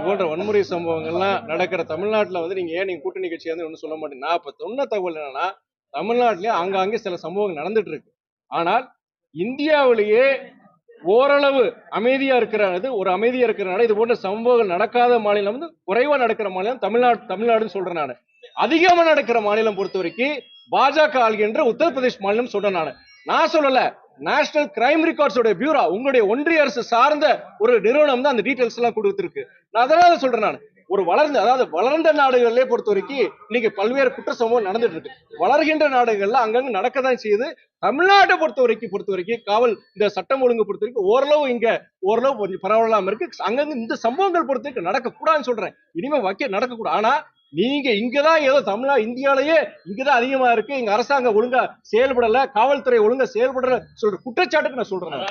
போன்ற வன்முறை சம்பவங்கள்லாம் நடக்கிற தமிழ்நாட்டில் வந்து நீங்க கூட்டணி கட்சி வந்து ஒன்றும் சொல்ல மாட்டீங்க. நான் இப்ப சொன்ன தகவல் என்னன்னா, தமிழ்நாட்டிலேயே ஆங்காங்கே சில சம்பவங்கள் நடந்துட்டு இருக்கு. ஆனால் இந்தியாவிலேயே ஓரளவு அமைதியா இருக்கிறது ஒரு அமைதியா இருக்கிறனால இது போன்ற சம்பவங்கள் நடக்காத மாநிலம் வந்து குறைவா நடக்கிற மாநிலம் தமிழ்நாடுன்னு சொல்றேன் நான். அதிகமா நடக்கிற மாநிலம் பொறுத்த வரைக்கும் பாஜக ஆள்கின்ற உத்தரப்பிரதேஷ் மாநிலம் சொல்றேன் நான் சொல்லல. நேஷனல் கிரைம் ரெக்கார்ட்ஸோட பியூரோ, உங்களுடைய ஒன்றிய அரசு சார்ந்த ஒரு நிறுவனம் தான் அந்த டீடைல்ஸ் எல்லாம் கொடுத்திருக்கு. நான் அதனால சொல்றேன் நான். ஒரு வளர்ந்த நாடுகளிலே பொறுத்த வரைக்கும் இன்னைக்கு பல்வேறு குற்ற சம்பவம் நடந்துட்டு இருக்கு. வளர்கின்ற நாடுகள்ல அங்கங்க நடக்கதான் செய்யுது. தமிழ்நாட்டை பொறுத்த வரைக்கும் காவல் இந்த சட்டம் ஒழுங்கு பொறுத்த வரைக்கும் ஓரளவு கொஞ்சம் பரவாயில்லாம இருக்கு. அங்கங்க இந்த சம்பவங்கள் பொறுத்த வரைக்கும் நடக்க கூடாதுன்னு சொல்றேன். இனிமே நடக்கக்கூடாது. ஆனா நீங்க இங்கதான் ஏதோ இந்தியாலேயே இங்கதான் அதிகமா இருக்கு, எங்க அரசாங்கம் ஒழுங்கா செயல்படல, காவல்துறை ஒழுங்கா செயல்படல சொல்ற குற்றச்சாட்டுக்கு நான் சொல்றேன்.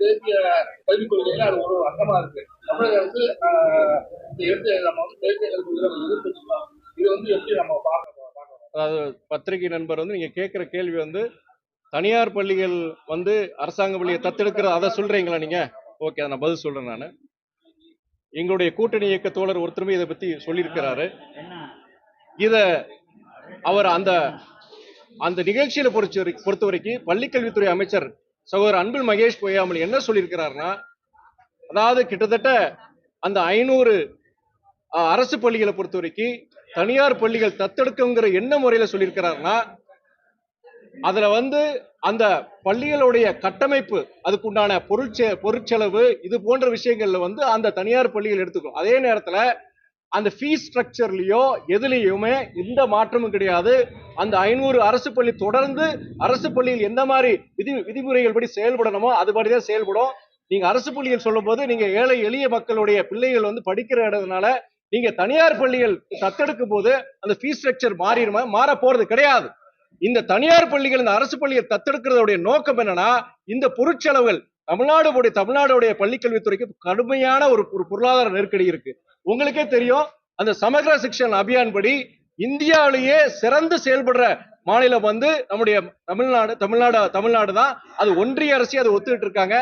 தேசிய கல்விக் கொள்கையில அது ஒரு அங்கமா இருக்கு. தமிழக அரசு நம்ம வந்து தேசிய கல்வி இது வந்து எப்படி நம்ம பார்க்கணும்? அதாவது பத்திரிகை நண்பர் வந்து நீங்க கேட்கிற கேள்வி வந்து தனியார் பள்ளிகள் வந்து அரசாங்க பள்ளியை தத்தெடுக்கிறது அதை சொல்றீங்களா நீங்க? ஓகே, நான் பதில் சொல்றேன். நான் எங்களுடைய கூட்டணி இயக்க தோழர் ஒருத்தருமே இதை பத்தி சொல்லியிருக்கிறாரு. இத அவர் அந்த நிகழ்ச்சியில பொறுத்த வரைக்கும் பள்ளிக்கல்வித்துறை அமைச்சர் சகோதரர் அன்பில் மகேஷ் பொய்யாமல் என்ன சொல்லியிருக்கிறாருன்னா, அதாவது கிட்டத்தட்ட அந்த 500 அரசு பள்ளிகளை பொறுத்த வரைக்கும் தனியார் பள்ளிகள் தத்தெடுக்குங்கிற என்ன முறையில சொல்லியிருக்கிறாருன்னா, அதுல வந்து அந்த பள்ளிகளுடைய கட்டமைப்பு, அதுக்குண்டான பொருட்செலவு, இது போன்ற விஷயங்கள்ல வந்து அந்த தனியார் பள்ளிகள் எடுத்துக்கும். அதே நேரத்துல அந்த ஃபீஸ் ஸ்ட்ரக்சர்லயோ எதுலயுமே எந்த மாற்றமும் கிடையாது. அந்த 500 அரசு பள்ளி தொடர்ந்து அரசு பள்ளியில் எந்த மாதிரி விதிமுறைகள் படி செயல்படணுமோ அது மாதிரிதான் செயல்படும். நீங்க அரசு பள்ளிகள் சொல்லும் போது நீங்க ஏழை எளிய மக்களுடைய பிள்ளைகள் வந்து படிக்கிற இடத்துனால நீங்க தனியார் பள்ளிகள் தத்தெடுக்கும் போது அந்த ஃபீஸ் ஸ்ட்ரக்சர் மாற போறது கிடையாது. இந்த தனியார் பள்ளிகள் இந்த அரசு பள்ளிகள் தத்தெடுக்கிறதுடைய நோக்கம் என்னன்னா, இந்த பொருட்செலவுகள் தமிழ்நாடுடைய பள்ளிக்கல்வித்துறைக்கு கடுமையான ஒரு பொருளாதார நெருக்கடி இருக்கு. உங்களுக்கே தெரியும், அந்த சமக்ர சிக்ஷன் அபியான் படி இந்தியாவிலேயே சிறந்து செயல்படுற மாநிலம் வந்து நம்முடைய தமிழ்நாடு தான். அது ஒன்றிய அரசு அதை ஒத்துக்கிட்டு இருக்காங்க.